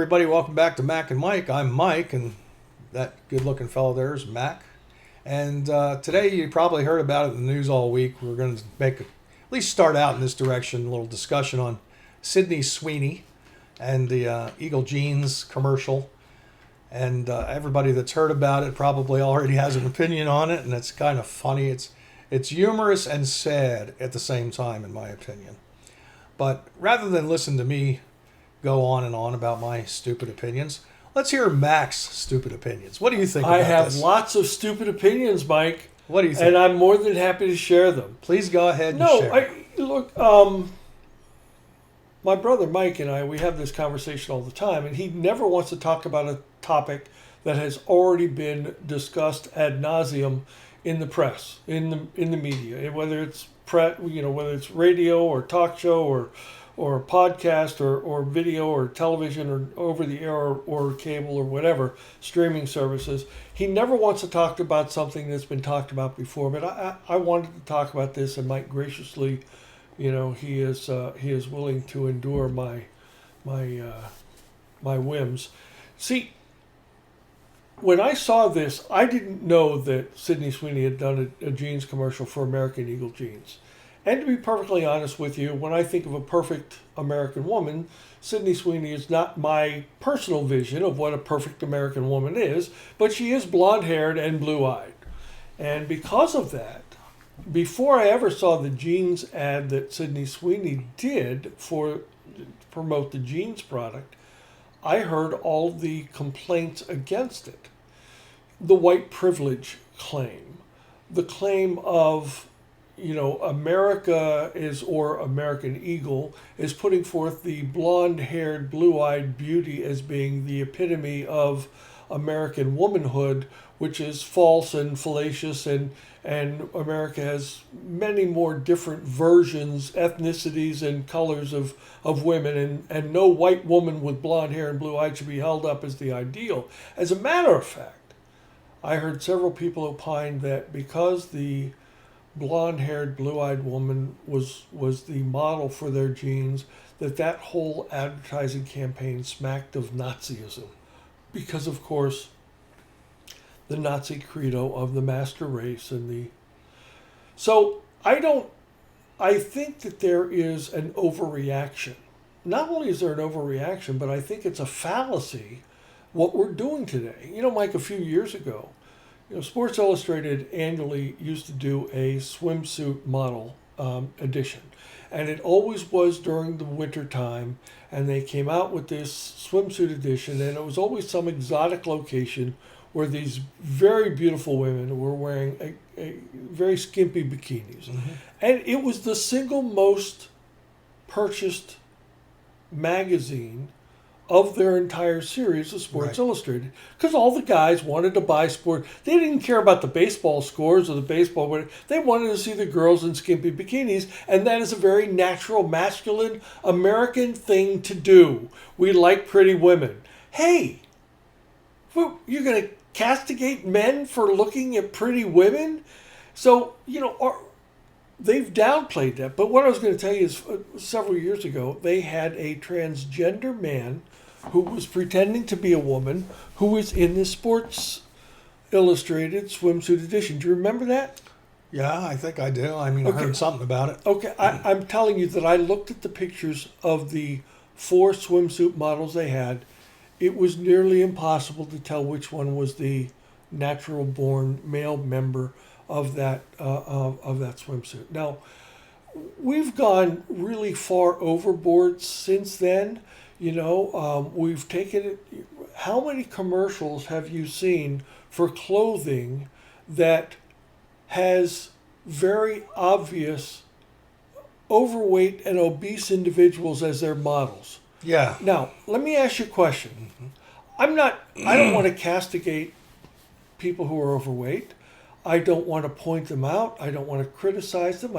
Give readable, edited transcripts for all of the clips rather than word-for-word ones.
everybody. Welcome back to Mac and Mike. I'm Mike, and that good-looking fellow there is Mac. And today, you probably heard about it in the news all week. We're going to at least start out in this direction, a little discussion on Sydney Sweeney and the Eagle Jeans commercial. And everybody that's heard about it probably already has an opinion on it, and it's kind of funny. It's humorous and sad at the same time, in my opinion. But rather than listen to me go on and on about my stupid opinions, let's hear Mac's stupid opinions. What do you think about this? I have lots of stupid opinions, Mike. What do you think? And I'm more than happy to share them. Please go ahead and share. Look, my brother Mike and I, we have this conversation all the time, and he never wants to talk about a topic that has already been discussed ad nauseum in the press, in the media, whether it's whether it's radio or talk show or podcast or video or television or over the air or cable or whatever streaming services. He never wants to talk about something that's been talked about before. But I wanted to talk about this, and Mike graciously, he is willing to endure my whims. See, when I saw this, I didn't know that Sydney Sweeney had done a jeans commercial for American Eagle jeans. And to be perfectly honest with you, when I think of a perfect American woman, Sydney Sweeney is not my personal vision of what a perfect American woman is, but she is blonde-haired and blue-eyed. And because of that, before I ever saw the jeans ad that Sydney Sweeney did to promote the jeans product, I heard all the complaints against it. The white privilege claim, the claim of, America or American Eagle is putting forth the blonde-haired, blue-eyed beauty as being the epitome of American womanhood, which is false and fallacious, and America has many more different versions, ethnicities, and colors of women, and no white woman with blonde hair and blue eyes should be held up as the ideal. As a matter of fact, I heard several people opine that because the blonde-haired, blue-eyed woman was the model for their jeans, that whole advertising campaign smacked of Nazism. Because, of course, the Nazi credo of the master race So I think that there is an overreaction. Not only is there an overreaction, but I think it's a fallacy what we're doing today. Mike, a few years ago, Sports Illustrated annually used to do a swimsuit model edition. And it always was during the winter time. And they came out with this swimsuit edition. And it was always some exotic location where these very beautiful women were wearing a very skimpy bikinis. Mm-hmm. And it was the single most purchased magazine of their entire series of Sports Illustrated, because all the guys wanted to buy sport. They didn't care about the baseball scores or the baseball winner. They wanted to see the girls in skimpy bikinis, and that is a very natural, masculine, American thing to do. We like pretty women. Hey, you're going to castigate men for looking at pretty women? So, they've downplayed that. But what I was going to tell you is several years ago, they had a transgender man who was pretending to be a woman who was in the Sports Illustrated swimsuit edition. Do you remember that? Yeah, I think I do. I heard something about it. Okay, I'm telling you that I looked at the pictures of the 4 swimsuit models they had. It was nearly impossible to tell which one was the natural-born male member of that swimsuit. Now, we've gone really far overboard since then. We've taken it. How many commercials have you seen for clothing that has very obvious overweight and obese individuals as their models? Yeah. Now, let me ask you a question. Mm-hmm. I don't want to castigate people who are overweight. I don't want to point them out. I don't want to criticize them.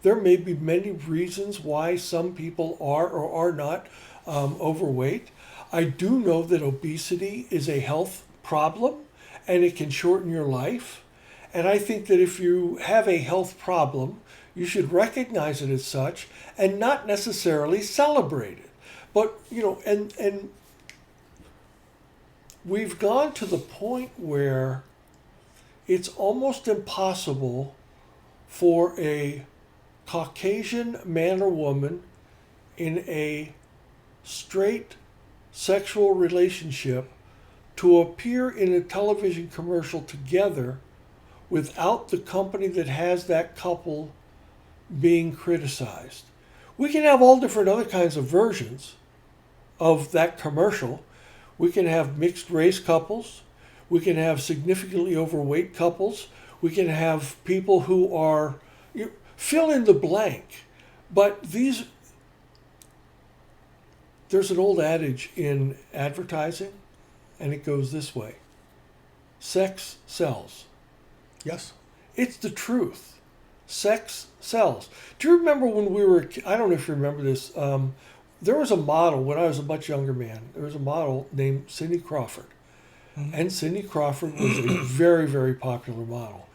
There may be many reasons why some people are or are not overweight. I do know that obesity is a health problem and it can shorten your life. And I think that if you have a health problem, you should recognize it as such and not necessarily celebrate it. But, and we've gone to the point where it's almost impossible for a Caucasian man or woman in a straight sexual relationship to appear in a television commercial together without the company that has that couple being criticized. We can have all different other kinds of versions of that commercial. We can have mixed race couples. We can have significantly overweight couples. We can have people who are, fill in the blank. But there's an old adage in advertising, and it goes this way: sex sells. Yes. It's the truth. Sex sells. Do you remember when we were, I don't know if you remember this, there was a model when I was a much younger man. There was a model named Cindy Crawford. Mm-hmm. And Cindy Crawford was a very, very popular model.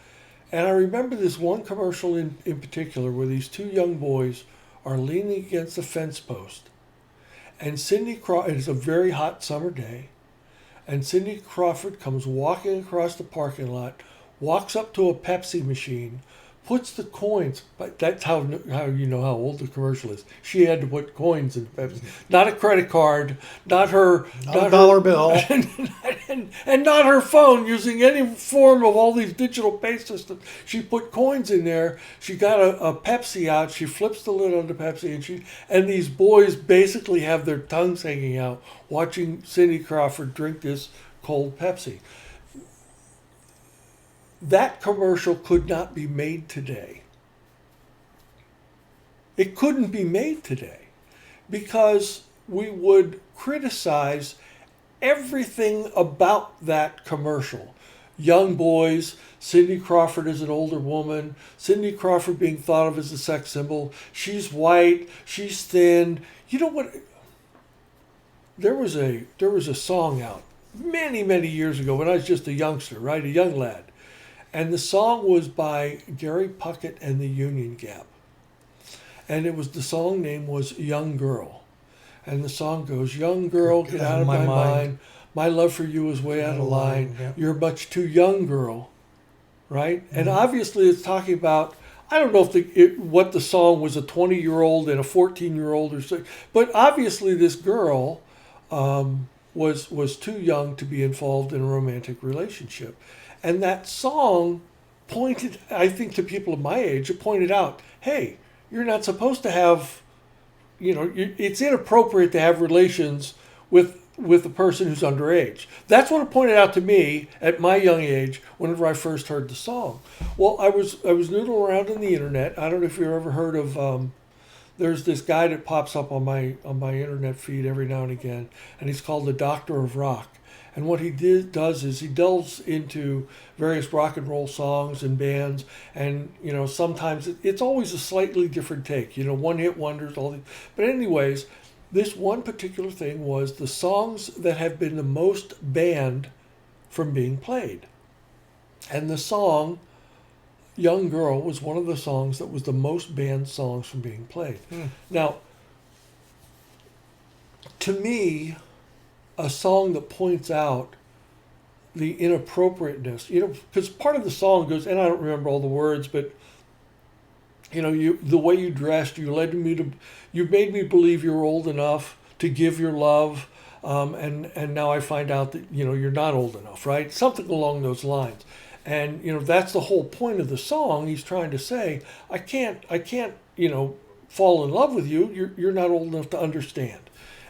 And I remember this one commercial in particular where these two young boys are leaning against a fence post. And Cindy Crawford, it's a very hot summer day, and Cindy Crawford comes walking across the parking lot, walks up to a Pepsi machine, puts the coins, but that's how you know how old the commercial is. She had to put coins in Pepsi. Not a credit card, not a dollar bill. and not her phone using any form of all these digital pay systems. She put coins in there. She got a Pepsi out. She flips the lid on the Pepsi, and these boys basically have their tongues hanging out watching Cindy Crawford drink this cold Pepsi. That commercial could not be made today. It couldn't be made today because we would criticize everything about that commercial. Young boys, Cindy Crawford is an older woman, Cindy Crawford being thought of as a sex symbol. She's white, she's thin. You know what? There was a song out many, many years ago when I was just a youngster, right? A young lad. And the song was by Gary Puckett and the Union Gap. And the song name was Young Girl. And the song goes, young girl, get out of my mind. My love for you is way out of line. Yeah. You're much too young, girl. Right? Mm-hmm. And obviously it's talking about, I don't know if what the song was, a 20-year-old and a 14-year-old or so. But obviously this girl was too young to be involved in a romantic relationship. And that song pointed, I think, to people of my age, it pointed out, hey, you're not supposed to have, it's inappropriate to have relations with a person who's underage. That's what it pointed out to me at my young age whenever I first heard the song. Well, I was noodling around on the internet. I don't know if you've ever heard of, there's this guy that pops up on my internet feed every now and again, and he's called the Doctor of Rock. And what he does is he delves into various rock and roll songs and bands, and sometimes it's always a slightly different take. One-hit wonders, all these. But anyways, this one particular thing was the songs that have been the most banned from being played, and the song "Young Girl" was one of the songs that was the most banned songs from being played. Now, to me, a song that points out the inappropriateness, because part of the song goes, and I don't remember all the words, but the way you dressed, you made me believe you're old enough to give your love, and now I find out that you're not old enough, right? Something along those lines, and that's the whole point of the song. He's trying to say, I can't fall in love with you. You're not old enough to understand.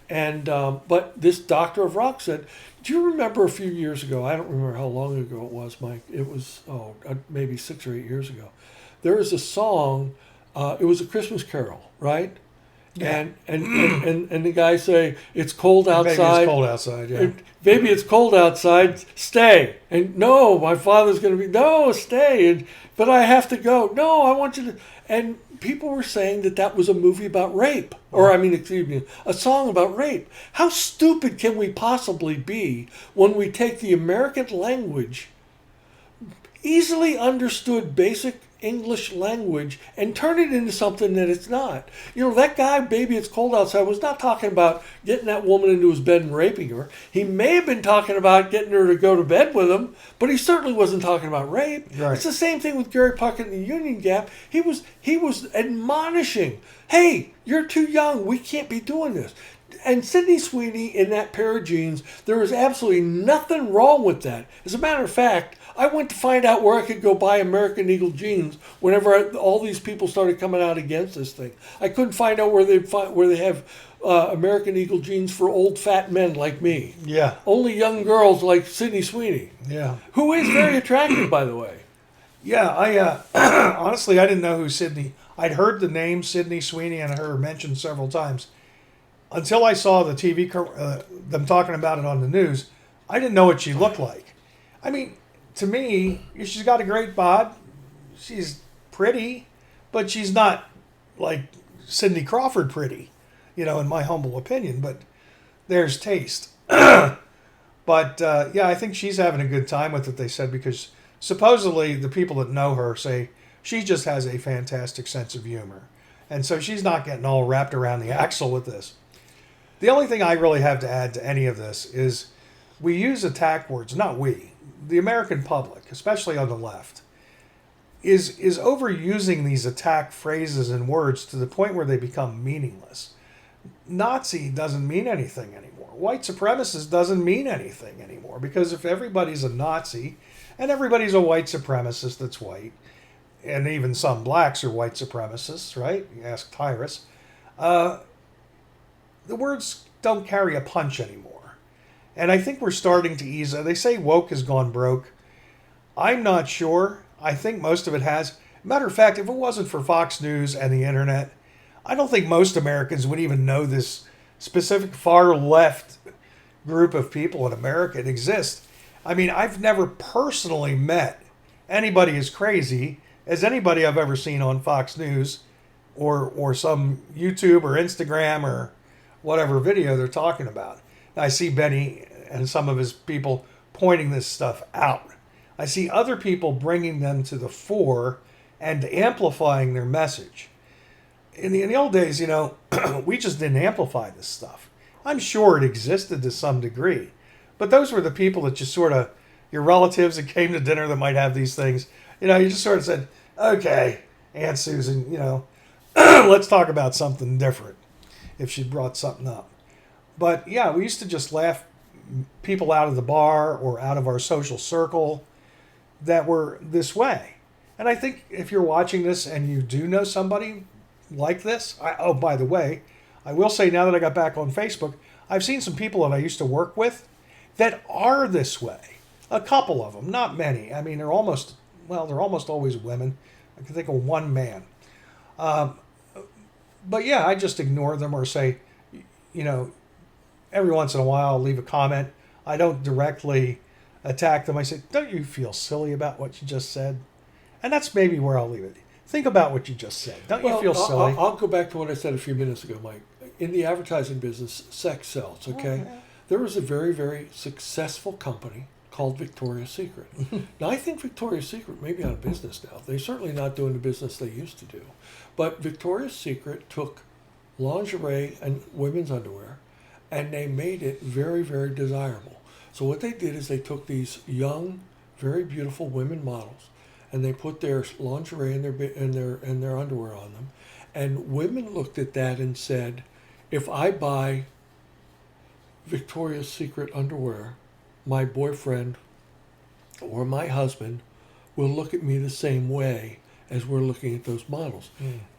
And but this Doctor of Rock said, do you remember a few years ago, I don't remember how long ago it was, Mike, it was maybe 6 or 8 years ago, there was a song, it was a Christmas carol, right? Yeah. And the guy say, it's cold outside. Baby, it's cold outside, yeah. Baby, it's cold outside, stay. And no, my father's going to be, no, stay. But I have to go. No, I want you to. And people were saying that was a movie about rape. A song about rape. How stupid can we possibly be when we take the American language, easily understood basic English language and turn it into something that it's not. You know, that guy, Baby It's Cold Outside, was not talking about getting that woman into his bed and raping her. He may have been talking about getting her to go to bed with him, but he certainly wasn't talking about rape. Right. It's the same thing with Gary Puckett and the Union Gap. He was admonishing, hey, you're too young. We can't be doing this. And Sydney Sweeney in that pair of jeans, there was absolutely nothing wrong with that. As a matter of fact, I went to find out where I could go buy American Eagle jeans whenever all these people started coming out against this thing. I couldn't find out where they have American Eagle jeans for old fat men like me. Yeah. Only young girls like Sydney Sweeney. Yeah. Who is very attractive, by the way. Yeah, I honestly I didn't know who Sydney. I'd heard the name Sydney Sweeney and heard her mentioned several times. Until I saw the TV, them talking about it on the news, I didn't know what she looked like. I mean, to me, she's got a great bod. She's pretty, but she's not like Cindy Crawford pretty, you know, in my humble opinion. But there's taste. But yeah, I think she's having a good time with it, they said, because supposedly the people that know her say she just has a fantastic sense of humor. And so she's not getting all wrapped around the axle with this. The only thing I really have to add to any of this is we use attack words, not we, the American public, especially on the left, is overusing these attack phrases and words to the point where they become meaningless. Nazi doesn't mean anything anymore. White supremacist doesn't mean anything anymore, because if everybody's a Nazi and everybody's a white supremacist that's white, and even some blacks are white supremacists, right? You ask Tyrus. The words don't carry a punch anymore. And I think we're starting to ease. They say woke has gone broke. I'm not sure. I think most of it has. Matter of fact, if it wasn't for Fox News and the internet, I don't think most Americans would even know this specific far left group of people in America exists. I mean, I've never personally met anybody as crazy as anybody I've ever seen on Fox News or some YouTube or Instagram or whatever video they're talking about. I see Benny and some of his people pointing this stuff out. I see other people bringing them to the fore and amplifying their message. In the old days, you know, we just didn't amplify this stuff. I'm sure it existed to some degree, but those were the people that just sort of, your relatives that came to dinner that might have these things, you know, you just sort of said, okay, Aunt Susan, you know, let's talk about something different if she brought something up. But yeah, we used to just laugh people out of the bar or out of our social circle that were this way. And I think if you're watching this and you do know somebody like this, oh, by the way, I will say now that I got back on Facebook, I've seen some people that I used to work with that are this way. A couple of them, not many. I mean, they're almost always women. I can think of one man. But yeah, I just ignore them or say, you know, every once in a while I'll leave a comment. I don't directly attack them. I say, don't you feel silly about what you just said? And that's maybe where I'll leave it. Think about what you just said. Don't you feel silly? I'll go back to what I said a few minutes ago, Mike. In the advertising business, sex sells, okay? yeah. There was a very, very successful company called Victoria's Secret. Now, I think Victoria's Secret may be out of business now. They're certainly not doing the business they used to do. But Victoria's Secret took lingerie and women's underwear, and they made it very, very desirable. So what they did is they took these young, very beautiful women models, and they put their lingerie and their underwear on them, and women looked at that and said, if I buy Victoria's Secret underwear, my boyfriend or my husband will look at me the same way as we're looking at those models.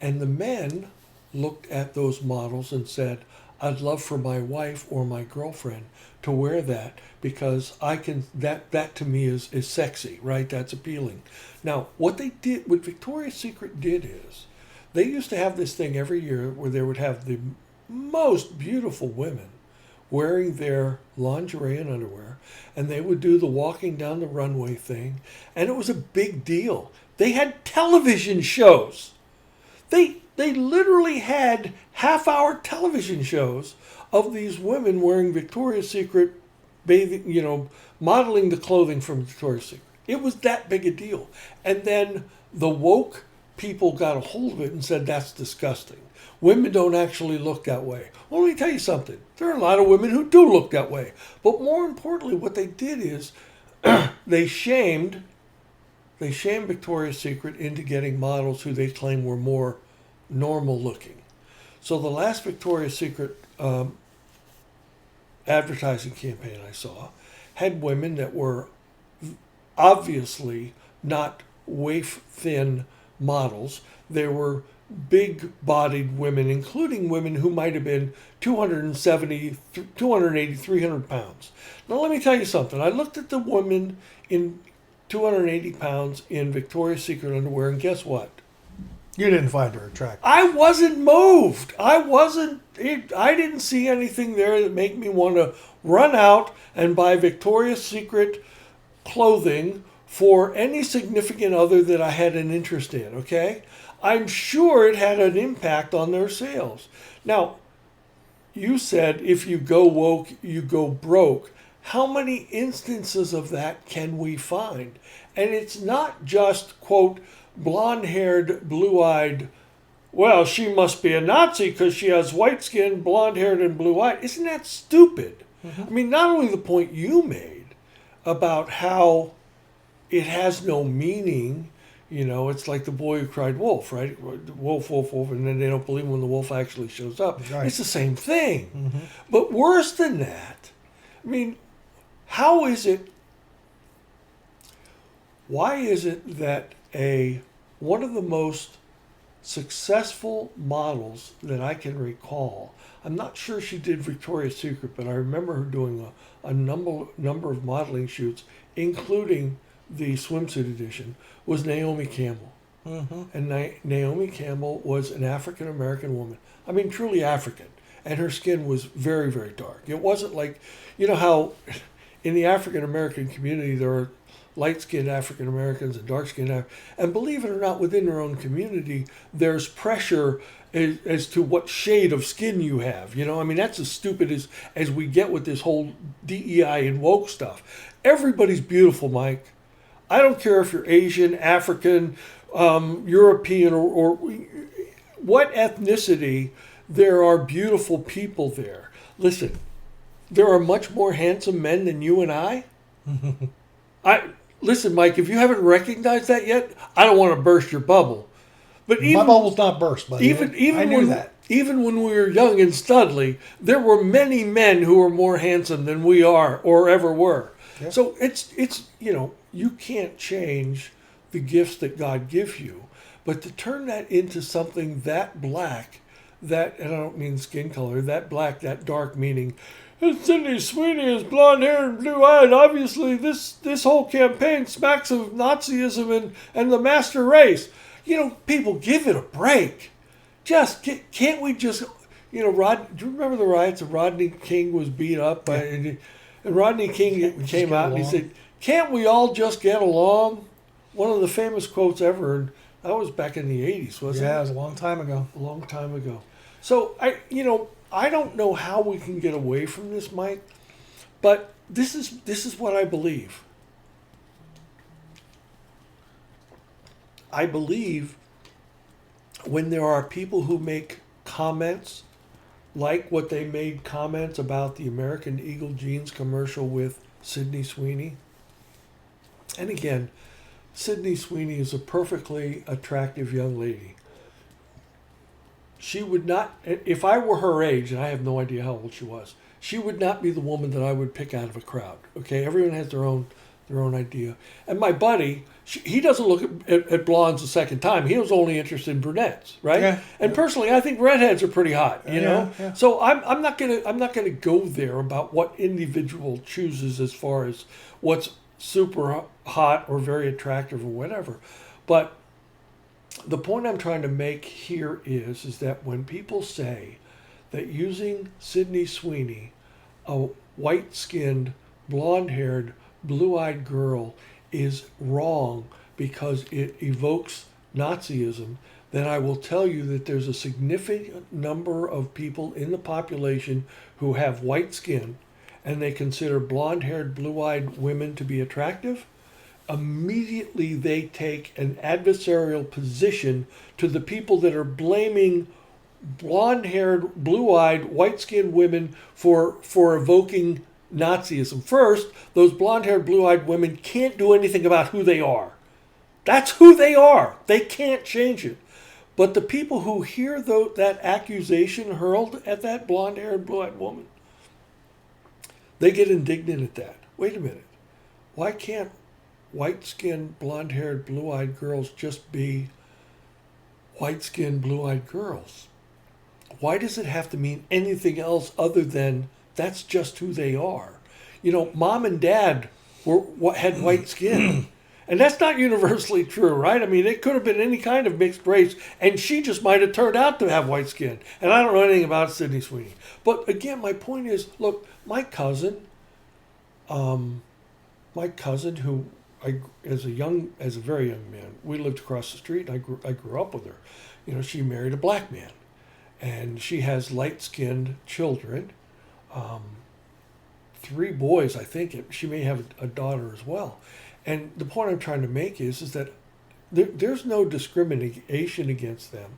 And the men looked at those models and said, I'd love for my wife or my girlfriend to wear that because I can, that to me is sexy, right? That's appealing. Now, what Victoria's Secret did is, they used to have this thing every year where they would have the most beautiful women wearing their lingerie and underwear, and they would do the walking down the runway thing, and it was a big deal. They had television shows. They literally had half-hour television shows of these women wearing Victoria's Secret bathing, you know, modeling the clothing from Victoria's Secret. It was that big a deal. And then The woke people got a hold of it and said that's disgusting. Women don't actually look that way. Well, let me tell you something. There are a lot of women who do look that way. But more importantly, what they did is they shamed Victoria's Secret into getting models who they claim were more normal looking. So the last Victoria's Secret advertising campaign I saw had women that were obviously not waif thin models. They were big bodied women, including women who might have been 270, 280, 300 pounds. Now, let me tell you something. I looked at the women in 280 pounds in Victoria's Secret underwear, and guess what? You didn't find her attractive. I wasn't moved. I didn't see anything there that made me want to run out and buy Victoria's Secret clothing for any significant other that I had an interest in, okay? I'm sure it had an impact on their sales. Now, you said if you go woke, you go broke. How many instances of that can we find? And it's not just, quote, blonde-haired, blue-eyed, well, she must be a Nazi because she has white skin, blonde-haired, and blue-eyed. Isn't that stupid? Mm-hmm. I mean, not only the point you made about how it has no meaning. You know, it's like the boy who cried wolf, right? Wolf, wolf, wolf, and then they don't believe when the wolf actually shows up. Right. It's the same thing. Mm-hmm. But worse than that, I mean, why is it that one of the most successful models that I can recall, I'm not sure she did Victoria's Secret, but I remember her doing a number of modeling shoots, including the swimsuit edition, was Naomi Campbell. Mm-hmm. And Naomi Campbell was an African-American woman. I mean, truly African. And her skin was very, very dark. It wasn't like, you know how in the African-American community there are light-skinned African-Americans and dark-skinned and believe it or not, within their own community, there's pressure as to what shade of skin you have. You know, I mean, that's as stupid as we get with this whole DEI and woke stuff. Everybody's beautiful, Mike. I don't care if you're Asian, African, European, or what ethnicity. There are beautiful people there. Listen, there are much more handsome men than you and I. Listen, Mike, if you haven't recognized that yet, I don't want to burst your bubble. But my bubble's not burst, buddy. Even when we were young and studly, there were many men who were more handsome than we are or ever were. Yeah. So it's you can't change the gifts that God gives you, but to turn that into something that black, and I don't mean skin color, that black, that dark, meaning Sydney Sweeney is blonde hair and blue eyed. Obviously, this whole campaign smacks of Nazism and the master race. You know, people, give it a break. Can't we just, do you remember the riots of Rodney King was beat up by, and Rodney King came out and he said, "Can't we all just get along?" One of the famous quotes ever, and that was back in the 80s, wasn't it? Yeah, it was a long time ago. A long time ago. So I don't know how we can get away from this, Mike, but this is what I believe. I believe when there are people who make comments like what they made comments about the American Eagle jeans commercial with Sydney Sweeney. And again, Sydney Sweeney is a perfectly attractive young lady. She would not, if I were her age, and I have no idea how old she was, she would not be the woman that I would pick out of a crowd. Okay, everyone has their own idea. And my buddy, he doesn't look at blondes a second time. He was only interested in brunettes, right? Yeah. And personally, I think redheads are pretty hot. You know. Yeah. So I'm not gonna go there about what individual chooses as far as what's super hot or very attractive or whatever. But the point I'm trying to make here is that when people say that using Sydney Sweeney, a white-skinned, blonde-haired, blue-eyed girl, is wrong because it evokes Nazism, then I will tell you that there's a significant number of people in the population who have white skin and they consider blonde-haired, blue-eyed women to be attractive, immediately they take an adversarial position to the people that are blaming blonde-haired, blue-eyed, white-skinned women for evoking Nazism. First, those blonde-haired, blue-eyed women can't do anything about who they are. That's who they are. They can't change it. But the people who hear that accusation hurled at that blonde-haired, blue-eyed woman, they get indignant at that. Wait a minute. Why can't white-skinned, blonde-haired, blue-eyed girls just be white-skinned, blue-eyed girls? Why does it have to mean anything else other than that's just who they are? You know, mom and dad had white skin. And that's not universally true, right? I mean, it could have been any kind of mixed race, and she just might have turned out to have white skin. And I don't know anything about Sydney Sweeney. But again, my point is, look, my cousin who as a very young man, we lived across the street, and I grew up with her. You know, she married a black man, and she has light-skinned children, 3 boys, I think. She may have a daughter as well. And the point I'm trying to make is that there's no discrimination against them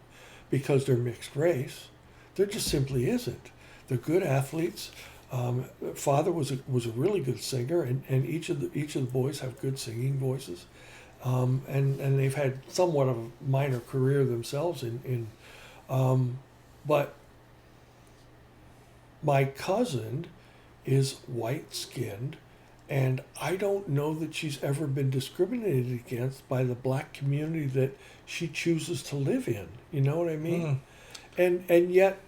because they're mixed race. There just simply isn't. They're good athletes. Father was a really good singer, and each of the boys have good singing voices, and they've had somewhat of a minor career themselves but my cousin is white-skinned, and I don't know that she's ever been discriminated against by the black community that she chooses to live in. You know what I mean? And yet,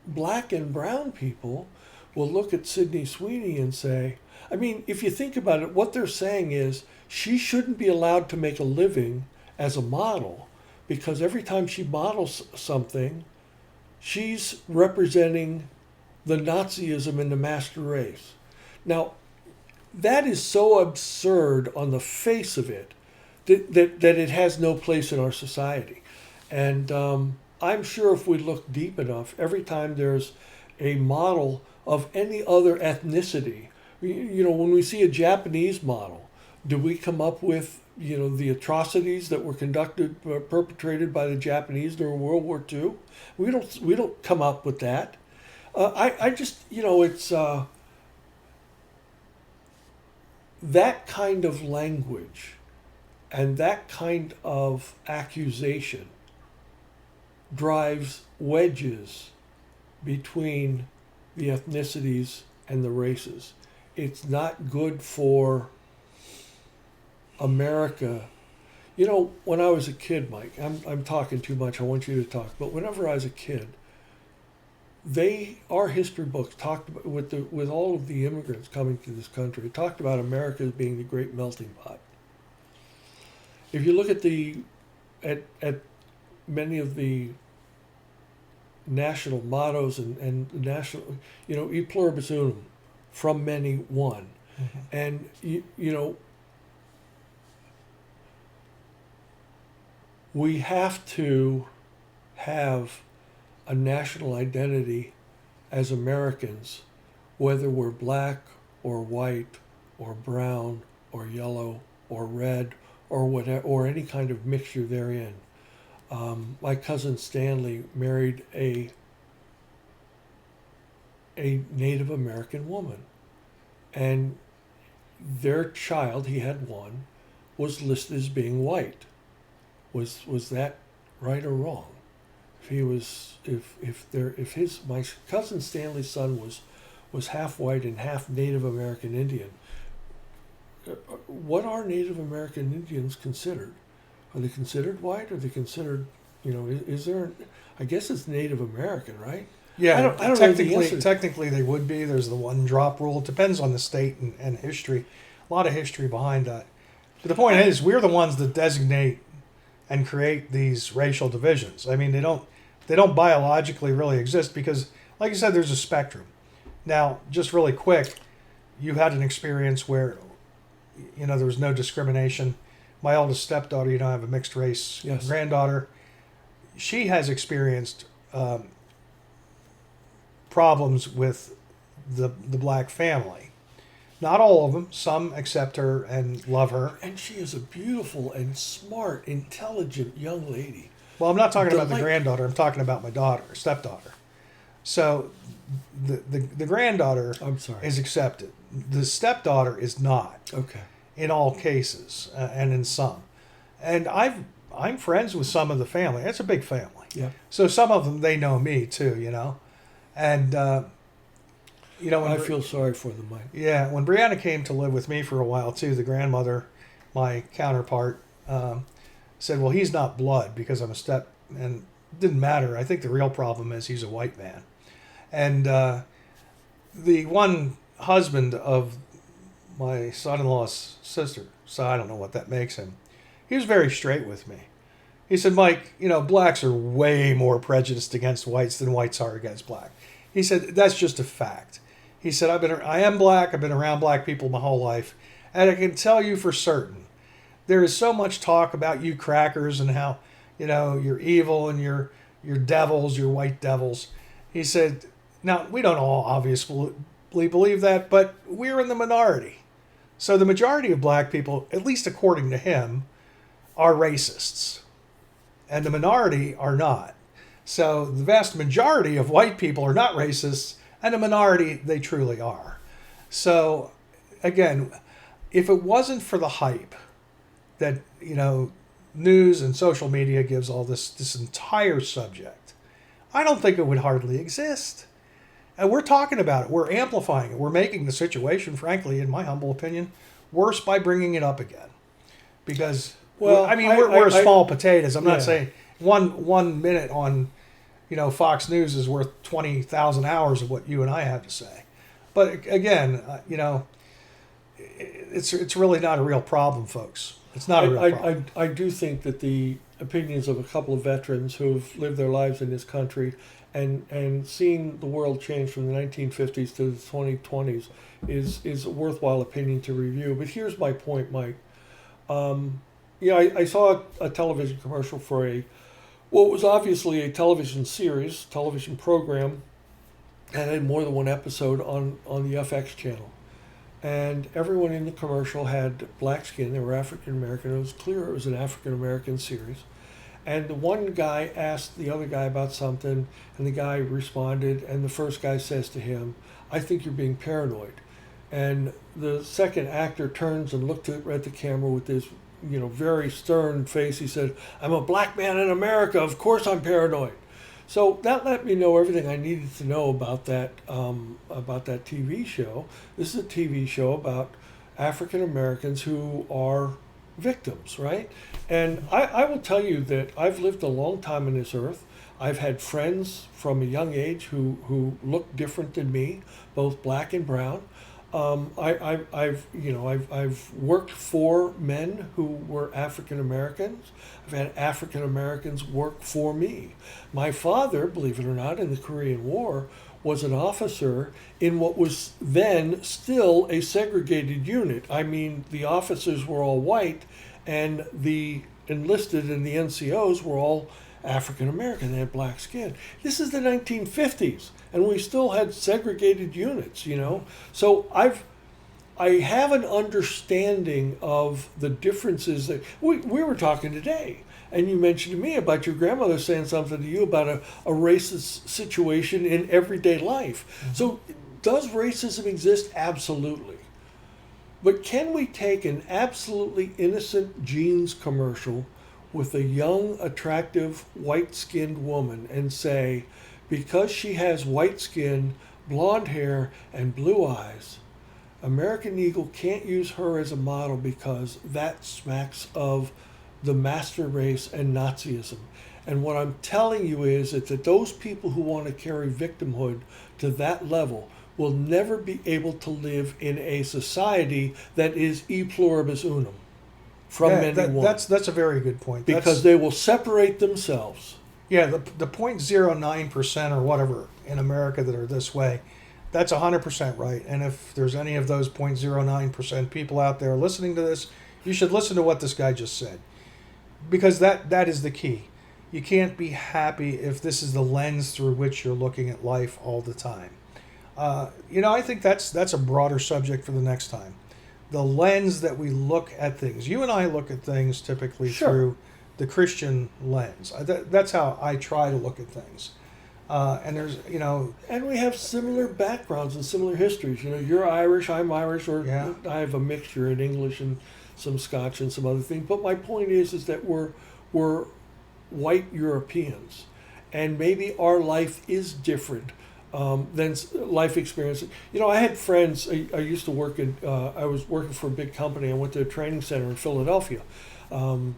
black and brown people will look at Sydney Sweeney and say, I mean, if you think about it, what they're saying is she shouldn't be allowed to make a living as a model because every time she models something, she's representing the Nazism in the master race. Now, that is so absurd on the face of it that it has no place in our society. And I'm sure if we look deep enough, every time there's a model of any other ethnicity, you know, when we see a Japanese model, do we come up with, you know, the atrocities that were perpetrated by the Japanese during World War II? We don't come up with that. I just, you know, it's that kind of language and that kind of accusation drives wedges between the ethnicities and the races. It's not good for America. You know, when I was a kid, Mike, I'm talking too much. I want you to talk. But whenever I was a kid, our history books talked about, with all of the immigrants coming to this country, it talked about America as being the great melting pot. If you look at at many of the national mottos and national, you know, e pluribus unum, from many one. Mm-hmm. And you know, we have to have a national identity as Americans, whether we're black or white or brown or yellow or red or whatever, or any kind of mixture therein. My cousin Stanley married a Native American woman, and their child, he had one, was listed as being white. Was that right or wrong? My cousin Stanley's son was half white and half Native American Indian, what are Native American Indians considered? Are they considered white? Are they considered, you know, is there, I guess it's Native American, right? Yeah, I don't technically, know the answer. Technically they would be. There's the one drop rule. It depends on the state and history. A lot of history behind that. But the point is, we're the ones that designate and create these racial divisions. I mean, they don't biologically really exist because, like you said, there's a spectrum. Now, just really quick, you had an experience where, you know, there was no discrimination. My oldest stepdaughter, you know, I have a mixed race granddaughter. She has experienced problems with the black family. Not all of them. Some accept her and love her. And she is a beautiful and smart, intelligent young lady. Well, I'm not talking about the granddaughter. I'm talking about my daughter, stepdaughter. So the granddaughter I'm sorry. is accepted. The stepdaughter is not. Okay. In all cases, and in some. And I'm friends with some of the family. It's a big family. Yeah. So some of them, they know me too, And, I feel sorry for them, Mike. Yeah, when Brianna came to live with me for a while too, the grandmother, my counterpart, said, well, he's not blood because I'm a step, and it didn't matter. I think the real problem is he's a white man. And the one husband of my son-in-law's sister, so I don't know what that makes him, he was very straight with me. He said, Mike, blacks are way more prejudiced against whites than whites are against black. He said, that's just a fact. He said, I am black, I've been around black people my whole life, and I can tell you for certain, there is so much talk about you crackers and how, you're evil and you're devils, you're white devils. He said, now, we don't all obviously believe that, but we're in the minority. So the majority of black people, at least according to him, are racists. And the minority are not. So the vast majority of white people are not racists, and the minority, they truly are. So, again, if it wasn't for the hype that, news and social media gives all this entire subject, I don't think it would hardly exist. And we're talking about it. We're amplifying it. We're making the situation, frankly, in my humble opinion, worse by bringing it up again. Because, we're small potatoes. I'm not saying one minute on, Fox News is worth 20,000 hours of what you and I have to say. But again, it's really not a real problem, folks. It's not a real problem. I do think that the opinions of a couple of veterans who've lived their lives in this country and seeing the world change from the 1950s to the 2020s is a worthwhile opinion to review. But here's my point, Mike. I saw a television commercial for what was obviously a television program, and had more than one episode on the FX channel. And everyone in the commercial had black skin. They were African American. It was clear it was an African American series. And the one guy asked the other guy about something, and the guy responded, and the first guy says to him, I think you're being paranoid. And the second actor turns and looked at the camera with this, very stern face. He said, I'm a black man in America. Of course I'm paranoid. So that let me know everything I needed to know about that TV show. This is a TV show about African Americans who are victims, right? And I will tell you that I've lived a long time on this earth. I've had friends from a young age who look different than me, both black and brown. I've worked for men who were African Americans. I've had African Americans work for me. My father, believe it or not, in the Korean War, was an officer in what was then still a segregated unit. I mean, the officers were all white, and the enlisted and the NCOs were all African American. They had black skin. This is the 1950s, and we still had segregated units, So I have an understanding of the differences that we were talking today. And you mentioned to me about your grandmother saying something to you about a racist situation in everyday life. Mm-hmm. So does racism exist? Absolutely. But can we take an absolutely innocent jeans commercial with a young, attractive, white-skinned woman and say, because she has white skin, blonde hair, and blue eyes, American Eagle can't use her as a model because that smacks of the master race and Nazism. And what I'm telling you is that those people who want to carry victimhood to that level will never be able to live in a society that is e pluribus unum from many one. That's a very good point. Because they will separate themselves. Yeah, the 0.09% or whatever in America that are this way, that's 100% right. And if there's any of those 0.09% people out there listening to this, you should listen to what this guy just said. Because that is the key. You can't be happy if this is the lens through which you're looking at life all the time. I think that's a broader subject for the next time. The lens that we look at things. You and I look at things typically Sure. through the Christian lens. That's how I try to look at things. And there's, And we have similar backgrounds and similar histories. You're Irish, I'm Irish, or Yeah. I have a mixture in English and some Scotch and some other things. But my point is that we're white Europeans, and maybe our life is different than life experience. I had friends. I used to work in. I was working for a big company. I went to a training center in Philadelphia, and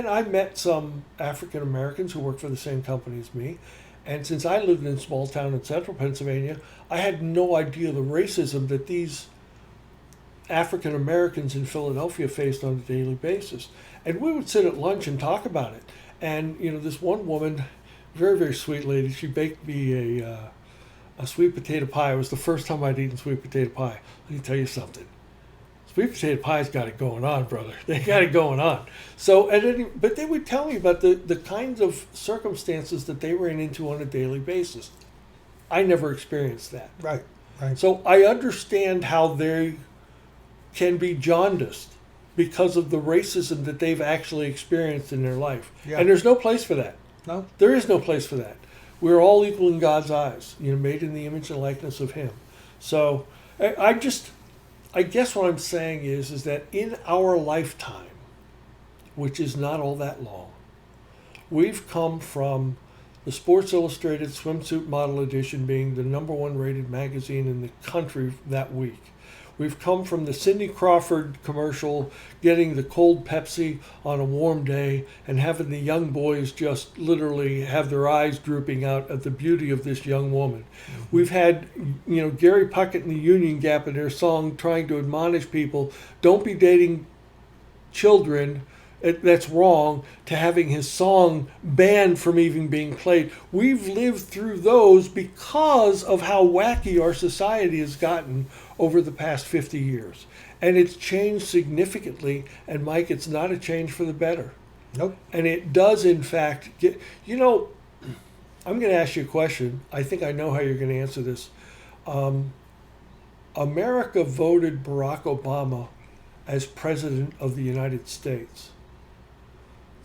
I met some African Americans who worked for the same company as me. And since I lived in a small town in central Pennsylvania, I had no idea the racism that these African Americans in Philadelphia faced on a daily basis. And we would sit at lunch and talk about it. And this one woman, very, very sweet lady, she baked me a sweet potato pie. It was the first time I'd eaten sweet potato pie. Let me tell you something. Sweet potato pie's got it going on, brother. They got it going on. So, but they would tell me about the kinds of circumstances that they ran into on a daily basis. I never experienced that. right, right. So I understand how they can be jaundiced because of the racism that they've actually experienced in their life. Yeah. And there's no place for that. No, There is no place for that. We're all equal in God's eyes, made in the image and likeness of Him. So I guess what I'm saying is that in our lifetime, which is not all that long, we've come from the Sports Illustrated Swimsuit Model Edition being the #1 rated magazine in the country that week. We've come from the Cindy Crawford commercial getting the cold Pepsi on a warm day and having the young boys just literally have their eyes drooping out at the beauty of this young woman. Mm-hmm. We've had, Gary Puckett and the Union Gap in their song trying to admonish people, don't be dating children. That's wrong, to having his song banned from even being played. We've lived through those because of how wacky our society has gotten over the past 50 years. And it's changed significantly. And Mike, it's not a change for the better. nope. And it does, in fact, I'm going to ask you a question. I think I know how you're going to answer this. America voted Barack Obama as president of the United States.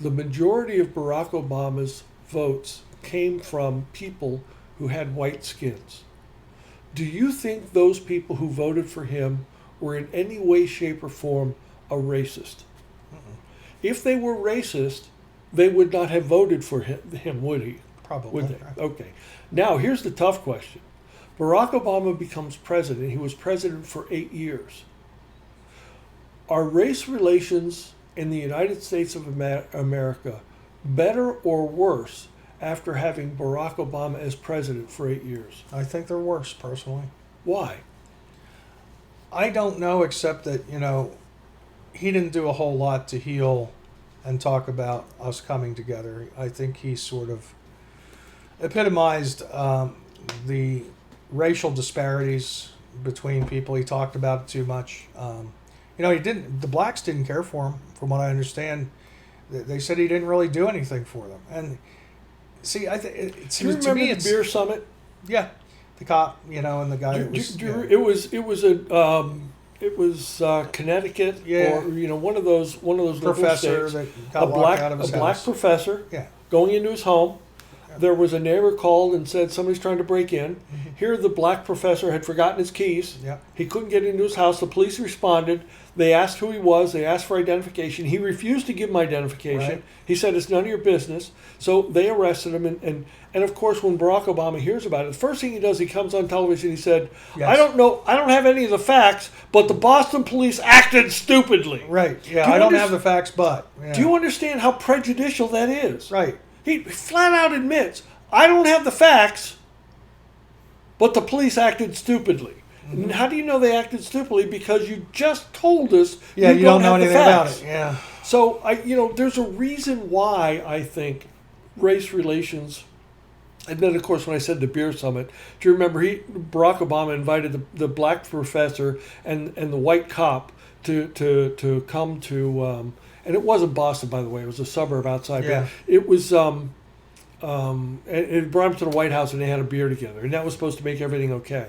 The majority of Barack Obama's votes came from people who had white skins. Do you think those people who voted for him were in any way, shape, or form a racist? Mm-mm. If they were racist, they would not have voted for him, would he? Probably. Would they? Right. Okay. Now, here's the tough question. Barack Obama becomes president. He was president for 8 years. Are race relations in the United States of America better or worse after having Barack Obama as president for 8 years? I think they're worse, personally. Why? I don't know, except that, he didn't do a whole lot to heal and talk about us coming together. I think he sort of epitomized the racial disparities between people. He talked about it too much. The blacks didn't care for him, from what I understand. They said he didn't really do anything for them. And see, I think Do you remember to me, the it's beer summit? yeah, the cop, and the guy that was It was Connecticut, Yeah. or one of those little professor states. that got locked out of his black house. professor Yeah, going into his home. Yeah. There was a neighbor called and said somebody's trying to break in. Here, the black professor had forgotten his keys. yeah, He couldn't get into his house. The police responded. They asked who he was. They asked for identification. He refused to give them identification. Right. He said, it's none of your business. So they arrested him. And of course, when Barack Obama hears about it, the first thing he does, he comes on television. He said, Yes. I don't know. I don't have any of the facts, but the Boston police acted stupidly. right. Yeah, Do you I don't under- have the facts, but yeah. Do you understand how prejudicial that is? Right. He flat out admits, I don't have the facts, but the police acted stupidly. And how do you know they acted stupidly? Because you just told us Yeah, you don't know have the anything about facts. it. Yeah. So there's a reason why I think race relations. And then, of course, when I said the beer summit, do you remember Barack Obama invited the black professor and the white cop to come to, and it wasn't Boston, by the way, it was a suburb outside. Yeah. But it was and brought him to the White House, and they had a beer together, and that was supposed to make everything okay.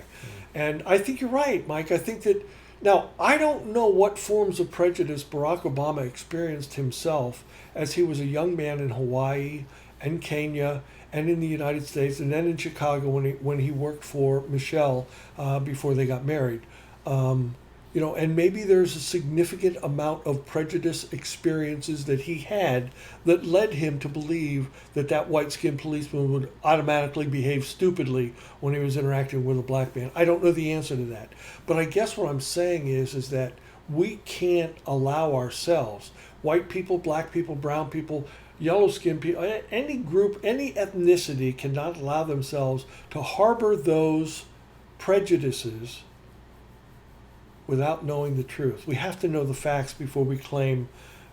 And I think you're right, Mike. I think that now I don't know what forms of prejudice Barack Obama experienced himself as he was a young man in Hawaii and Kenya and in the United States, and then in Chicago when he worked for Michelle before they got married. And maybe there's a significant amount of prejudice experiences that he had that led him to believe that white-skinned policeman would automatically behave stupidly when he was interacting with a black man. I don't know the answer to that. But I guess what I'm saying is that we can't allow ourselves, white people, black people, brown people, yellow-skinned people, any group, any ethnicity cannot allow themselves to harbor those prejudices without knowing the truth. We have to know the facts before we claim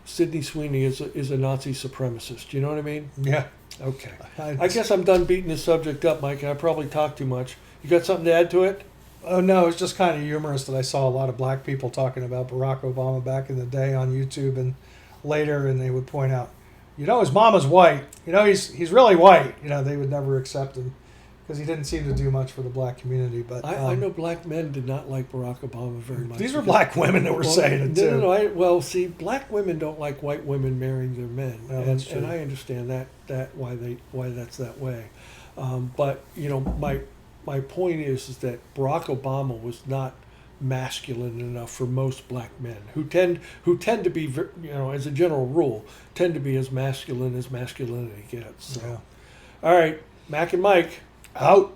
Sidney Sweeney is a Nazi supremacist. Do you know what I mean? Yeah. Okay. I guess I'm done beating this subject up, Mike, and I probably talked too much. You got something to add to it? Oh, no, it's just kind of humorous that I saw a lot of black people talking about Barack Obama back in the day on YouTube and later, and they would point out, his mama's white. He's really white. They would never accept him because he didn't seem to do much for the black community. But I know black men did not like Barack Obama very much. These were black women that were saying it, too. No. See, black women don't like white women marrying their men. No, that's true. And I understand that why that's that way. But, my point is that Barack Obama was not masculine enough for most black men who tend to be, as a general rule, tend to be as masculine as masculinity gets. So. Yeah. All right, Mac and Mike. Out.